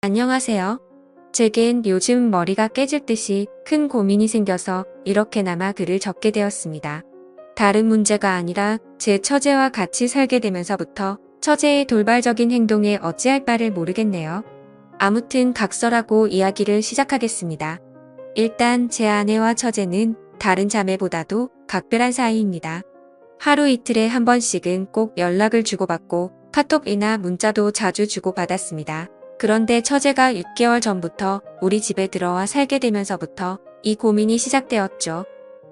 안녕하세요. 제겐 요즘 머리가 깨질 듯이 큰 고민이 생겨서 이렇게나마 글을 적게 되었습니다. 다른 문제가 아니라 제 처제와 같이 살게 되면서부터 처제의 돌발적인 행동에 어찌할 바를 모르겠네요. 아무튼 각설하고 이야기를 시작하겠습니다. 일단 제 아내와 처제는 다른 자매보다도 각별한 사이입니다. 하루 이틀에 한 번씩은 꼭 연락을 주고받고 카톡이나 문자도 자주 주고받았습니다. 그런데 처제가 6개월 전부터 우리 집에 들어와 살게 되면서부터 이 고민이 시작되었죠.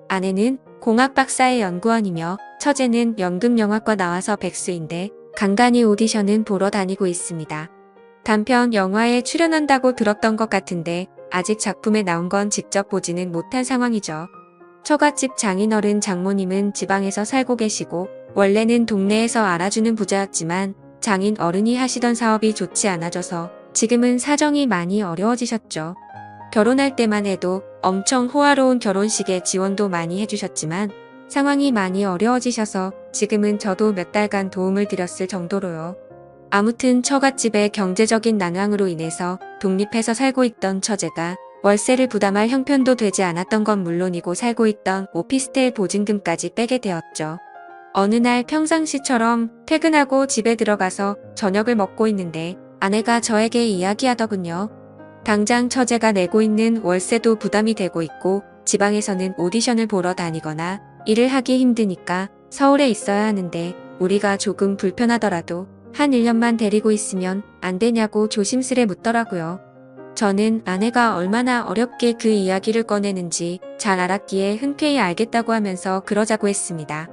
아내는 공학 박사의 연구원이며 처제는 연극영화과 나와서 백수인데 간간히 오디션은 보러 다니고 있습니다. 단편 영화에 출연한다고 들었던 것 같은데 아직 작품에 나온 건 직접 보지는 못한 상황이죠. 처갓집 장인어른 장모님은 지방에서 살고 계시고 원래는 동네에서 알아주는 부자였지만 장인 어른이 하시던 사업이 좋지 않아져서 지금은 사정이 많이 어려워지셨죠. 결혼할 때만 해도 엄청 호화로운 결혼식에 지원도 많이 해주셨지만 상황이 많이 어려워지셔서 지금은 저도 몇 달간 도움을 드렸을 정도로요. 아무튼 처갓집의 경제적인 난황으로 인해서 독립해서 살고 있던 처제가 월세를 부담할 형편도 되지 않았던 건 물론이고 살고 있던 오피스텔 보증금까지 빼게 되었죠. 어느 날 평상시처럼 퇴근하고 집에 들어가서 저녁을 먹고 있는데 아내가 저에게 이야기하더군요. 당장 처제가 내고 있는 월세도 부담이 되고 있고 지방에서는 오디션을 보러 다니거나 일을 하기 힘드니까 서울에 있어야 하는데 우리가 조금 불편하더라도 한 1년만 데리고 있으면 안 되냐고 조심스레 묻더라고요. 저는 아내가 얼마나 어렵게 그 이야기를 꺼내는지 잘 알았기에 흔쾌히 알겠다고 하면서 그러자고 했습니다.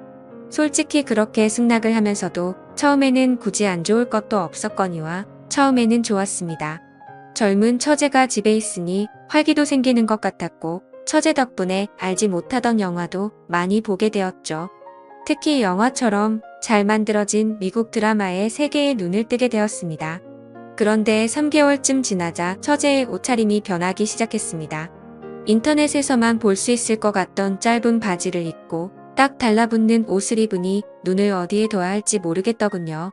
솔직히 그렇게 승낙을 하면서도 처음에는 굳이 안 좋을 것도 없었거니와 처음에는 좋았습니다. 젊은 처제가 집에 있으니 활기도 생기는 것 같았고 처제 덕분에 알지 못하던 영화도 많이 보게 되었죠. 특히 영화처럼 잘 만들어진 미국 드라마에 세계의 눈을 뜨게 되었습니다. 그런데 3개월쯤 지나자 처제의 옷차림이 변하기 시작했습니다. 인터넷에서만 볼 수 있을 것 같던 짧은 바지를 입고 딱 달라붙는 옷을 입으니 눈을 어디에 둬야 할지 모르겠더군요.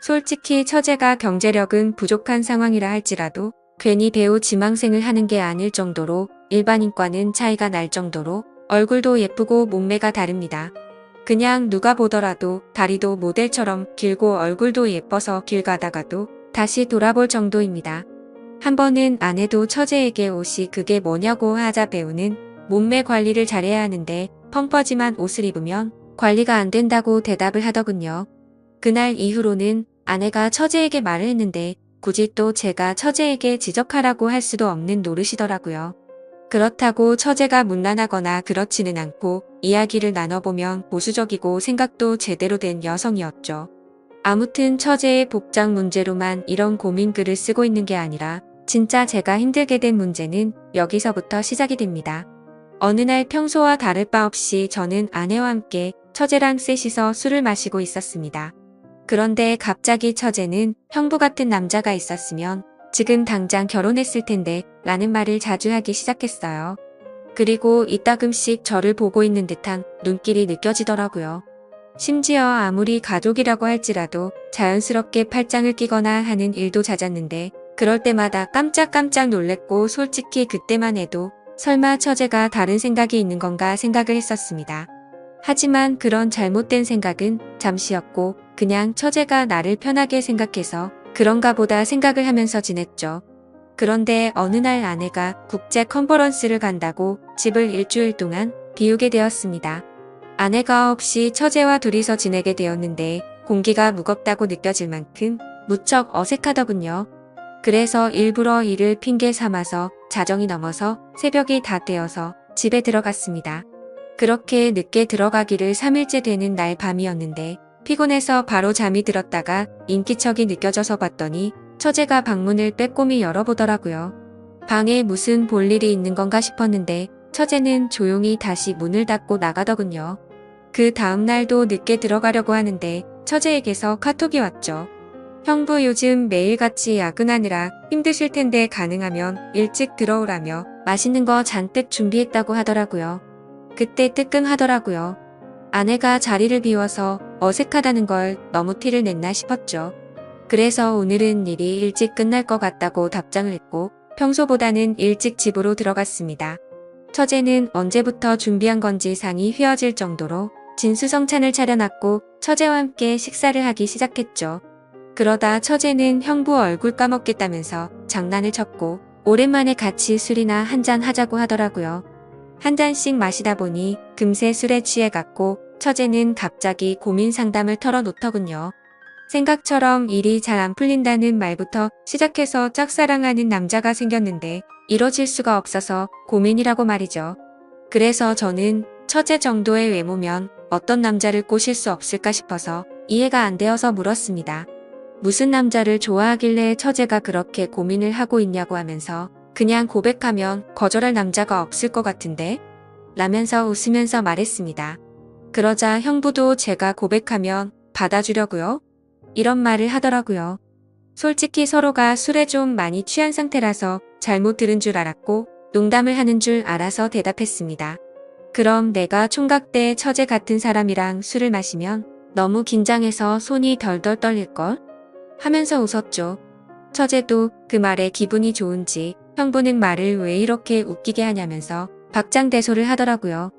솔직히 처제가 경제력은 부족한 상황이라 할지라도 괜히 배우 지망생을 하는 게 아닐 정도로 일반인과는 차이가 날 정도로 얼굴도 예쁘고 몸매가 다릅니다. 그냥 누가 보더라도 다리도 모델처럼 길고 얼굴도 예뻐서 길 가다가도 다시 돌아볼 정도입니다. 한 번은 아내도 처제에게 옷이 그게 뭐냐고 하자 배우는 몸매 관리를 잘해야 하는데 펑퍼짐한 옷을 입으면 관리가 안 된다고 대답을 하더군요. 그날 이후로는 아내가 처제에게 말을 했는데 굳이 또 제가 처제에게 지적하라고 할 수도 없는 노릇이더라고요. 그렇다고 처제가 문란하거나 그렇지는 않고 이야기를 나눠보면 보수적이고 생각도 제대로 된 여성이었죠. 아무튼 처제의 복장 문제로만 이런 고민글을 쓰고 있는 게 아니라 진짜 제가 힘들게 된 문제는 여기서부터 시작이 됩니다. 어느 날 평소와 다를 바 없이 저는 아내와 함께 처제랑 셋이서 술을 마시고 있었습니다. 그런데 갑자기 처제는 형부 같은 남자가 있었으면 지금 당장 결혼했을 텐데 라는 말을 자주 하기 시작했어요. 그리고 이따금씩 저를 보고 있는 듯한 눈길이 느껴지더라고요. 심지어 아무리 가족이라고 할지라도 자연스럽게 팔짱을 끼거나 하는 일도 잦았는데 그럴 때마다 깜짝깜짝 놀랬고 솔직히 그때만 해도 설마 처제가 다른 생각이 있는 건가 생각을 했었습니다. 하지만 그런 잘못된 생각은 잠시였고 그냥 처제가 나를 편하게 생각해서 그런가 보다 생각을 하면서 지냈죠. 그런데 어느 날 아내가 국제 컨퍼런스를 간다고 집을 일주일 동안 비우게 되었습니다. 아내가 없이 처제와 둘이서 지내게 되었는데 공기가 무겁다고 느껴질 만큼 무척 어색하더군요. 그래서 일부러 이를 핑계 삼아서 자정이 넘어서 새벽이 다 되어서 집에 들어갔습니다. 그렇게 늦게 들어가기를 3일째 되는 날 밤이었는데 피곤해서 바로 잠이 들었다가 인기척이 느껴져서 봤더니 처제가 방문을 빼꼼히 열어보더라고요. 방에 무슨 볼일이 있는 건가 싶었는데 처제는 조용히 다시 문을 닫고 나가더군요. 그 다음 날도 늦게 들어가려고 하는데 처제에게서 카톡이 왔죠. 형부 요즘 매일같이 야근하느라 힘드실 텐데 가능하면 일찍 들어오라며 맛있는 거 잔뜩 준비했다고 하더라고요. 그때 뜨끔하더라고요. 아내가 자리를 비워서 어색하다는 걸 너무 티를 냈나 싶었죠. 그래서 오늘은 일이 일찍 끝날 것 같다고 답장을 했고 평소보다는 일찍 집으로 들어갔습니다. 처제는 언제부터 준비한 건지 상이 휘어질 정도로 진수성찬을 차려놨고 처제와 함께 식사를 하기 시작했죠. 그러다 처제는 형부 얼굴 까먹겠다면서 장난을 쳤고 오랜만에 같이 술이나 한잔 하자고 하더라고요. 한 잔씩 마시다 보니 금세 술에 취해갔고 처제는 갑자기 고민 상담을 털어놓더군요. 생각처럼 일이 잘 안 풀린다는 말부터 시작해서 짝사랑하는 남자가 생겼는데 이뤄질 수가 없어서 고민이라고 말이죠. 그래서 저는 처제 정도의 외모면 어떤 남자를 꼬실 수 없을까 싶어서 이해가 안 되어서 물었습니다. 무슨 남자를 좋아하길래 처제가 그렇게 고민을 하고 있냐고 하면서 그냥 고백하면 거절할 남자가 없을 것 같은데? 라면서 웃으면서 말했습니다. 그러자 형부도 제가 고백하면 받아주려고요? 이런 말을 하더라고요. 솔직히 서로가 술에 좀 많이 취한 상태라서 잘못 들은 줄 알았고 농담을 하는 줄 알아서 대답했습니다. 그럼 내가 총각 때 처제 같은 사람이랑 술을 마시면 너무 긴장해서 손이 덜덜 떨릴걸? 하면서 웃었죠. 처제도 그 말에 기분이 좋은지 형부는 말을 왜 이렇게 웃기게 하냐면서 박장대소를 하더라고요.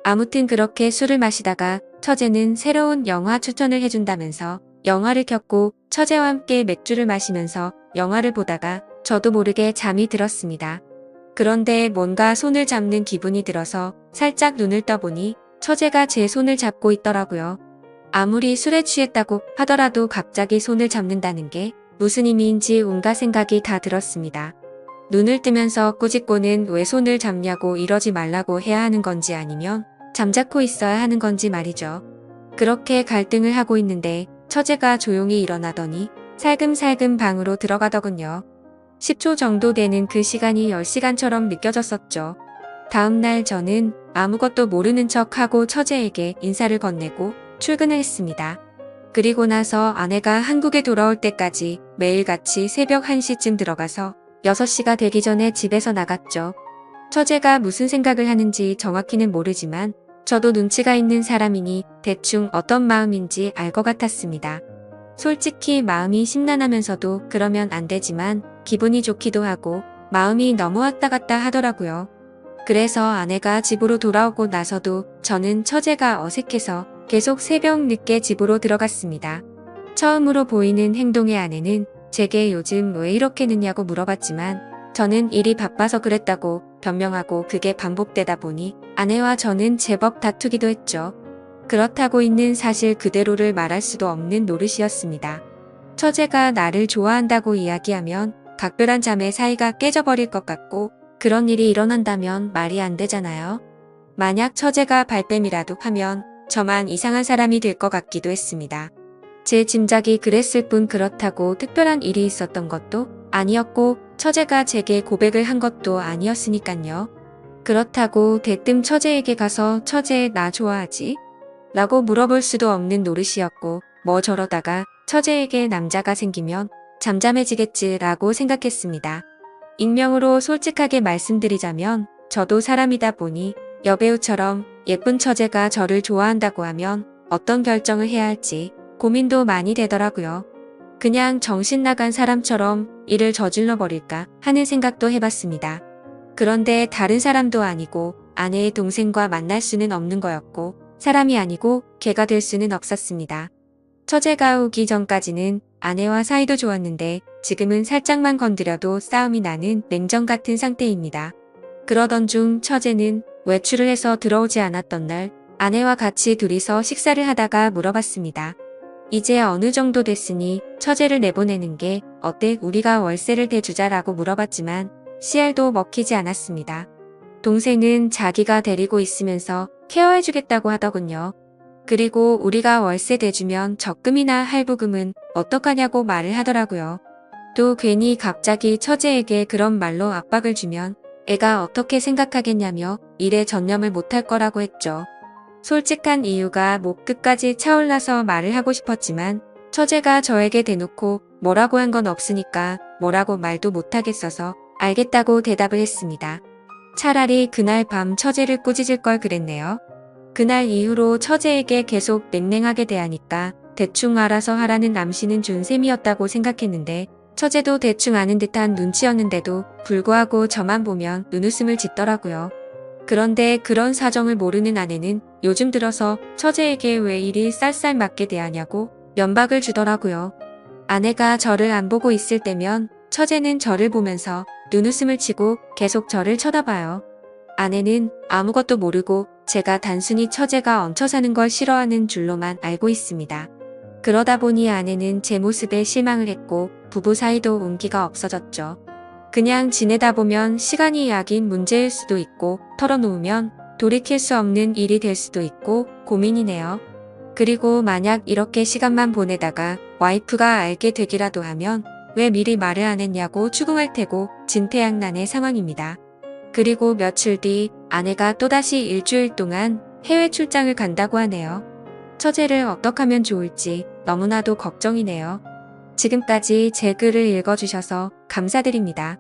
아무튼 그렇게 술을 마시다가 처제는 새로운 영화 추천을 해준다면서 영화를 켰고 처제와 함께 맥주를 마시면서 영화를 보다가 저도 모르게 잠이 들었습니다. 그런데 뭔가 손을 잡는 기분이 들어서 살짝 눈을 떠보니 처제가 제 손을 잡고 있더라고요. 아무리 술에 취했다고 하더라도 갑자기 손을 잡는다는 게 무슨 의미인지 온갖 생각이 다 들었습니다. 눈을 뜨면서 꾸짖고는 왜 손을 잡냐고 이러지 말라고 해야 하는 건지 아니면 잠자코 있어야 하는 건지 말이죠. 그렇게 갈등을 하고 있는데 처제가 조용히 일어나더니 살금살금 방으로 들어가더군요. 10초 정도 되는 그 시간이 10시간처럼 느껴졌었죠. 다음날 저는 아무것도 모르는 척하고 처제에게 인사를 건네고 출근을 했습니다. 그리고 나서 아내가 한국에 돌아올 때까지 매일같이 새벽 1시쯤 들어가서 6시가 되기 전에 집에서 나갔죠. 처제가 무슨 생각을 하는지 정확히는 모르지만 저도 눈치가 있는 사람이니 대충 어떤 마음인지 알 것 같았습니다. 솔직히 마음이 심란하면서도 그러면 안 되지만 기분이 좋기도 하고 마음이 너무 왔다 갔다 하더라고요. 그래서 아내가 집으로 돌아오고 나서도 저는 처제가 어색해서 계속 새벽 늦게 집으로 들어갔습니다. 처음으로 보이는 행동의 아내는 제게 요즘 왜 이렇게 늦냐고 물어봤지만 저는 일이 바빠서 그랬다고 변명하고 그게 반복되다 보니 아내와 저는 제법 다투기도 했죠. 그렇다고 있는 사실 그대로를 말할 수도 없는 노릇이었습니다. 처제가 나를 좋아한다고 이야기하면 각별한 자매 사이가 깨져버릴 것 같고 그런 일이 일어난다면 말이 안 되잖아요. 만약 처제가 발뺌이라도 하면 저만 이상한 사람이 될 것 같기도 했습니다. 제 짐작이 그랬을 뿐 그렇다고 특별한 일이 있었던 것도 아니었고 처제가 제게 고백을 한 것도 아니었으니깐요. 그렇다고 대뜸 처제에게 가서 처제 나 좋아하지? 라고 물어볼 수도 없는 노릇이었고 뭐 저러다가 처제에게 남자가 생기면 잠잠해지겠지라고 생각했습니다. 익명으로 솔직하게 말씀드리자면 저도 사람이다 보니 여배우처럼 예쁜 처제가 저를 좋아한다고 하면 어떤 결정을 해야 할지 고민도 많이 되더라고요. 그냥 정신 나간 사람처럼 일을 저질러 버릴까 하는 생각도 해봤습니다. 그런데 다른 사람도 아니고 아내의 동생과 만날 수는 없는 거였고 사람이 아니고 개가 될 수는 없었습니다. 처제가 오기 전까지는 아내와 사이도 좋았는데 지금은 살짝만 건드려도 싸움이 나는 냉전 같은 상태입니다. 그러던 중 처제는 외출을 해서 들어오지 않았던 날 아내와 같이 둘이서 식사를 하다가 물어봤습니다. 이제 어느 정도 됐으니 처제를 내보내는 게 어때 우리가 월세를 대주자라고 물어봤지만 씨알도 먹히지 않았습니다. 동생은 자기가 데리고 있으면서 케어해주겠다고 하더군요. 그리고 우리가 월세 대주면 적금이나 할부금은 어떡하냐고 말을 하더라고요. 또 괜히 갑자기 처제에게 그런 말로 압박을 주면 애가 어떻게 생각하겠냐며 일에 전념을 못할 거라고 했죠. 솔직한 이유가 목 끝까지 차올라서 말을 하고 싶었지만 처제가 저에게 대놓고 뭐라고 한 건 없으니까 뭐라고 말도 못하겠어서 알겠다고 대답을 했습니다. 차라리 그날 밤 처제를 꾸짖을 걸 그랬네요. 그날 이후로 처제에게 계속 냉랭하게 대하니까 대충 알아서 하라는 암시는 준 셈이었다고 생각했는데 처제도 대충 아는 듯한 눈치였는데도 불구하고 저만 보면 눈웃음을 짓더라고요. 그런데 그런 사정을 모르는 아내는 요즘 들어서 처제에게 왜 이리 쌀쌀맞게 대하냐고 면박을 주더라고요. 아내가 저를 안 보고 있을 때면 처제는 저를 보면서 눈웃음을 치고 계속 저를 쳐다봐요. 아내는 아무것도 모르고 제가 단순히 처제가 얹혀 사는 걸 싫어하는 줄로만 알고 있습니다. 그러다 보니 아내는 제 모습에 실망을 했고 부부 사이도 온기가 없어졌죠. 그냥 지내다 보면 시간이 약인 문제일 수도 있고 털어놓으면 돌이킬 수 없는 일이 될 수도 있고 고민이네요. 그리고 만약 이렇게 시간만 보내다가 와이프가 알게 되기라도 하면 왜 미리 말을 안 했냐고 추궁할 테고 진퇴양난의 상황입니다. 그리고 며칠 뒤 아내가 또다시 일주일 동안 해외 출장을 간다고 하네요. 처제를 어떻게 하면 좋을지 너무나도 걱정이네요. 지금까지 제 글을 읽어주셔서 감사드립니다.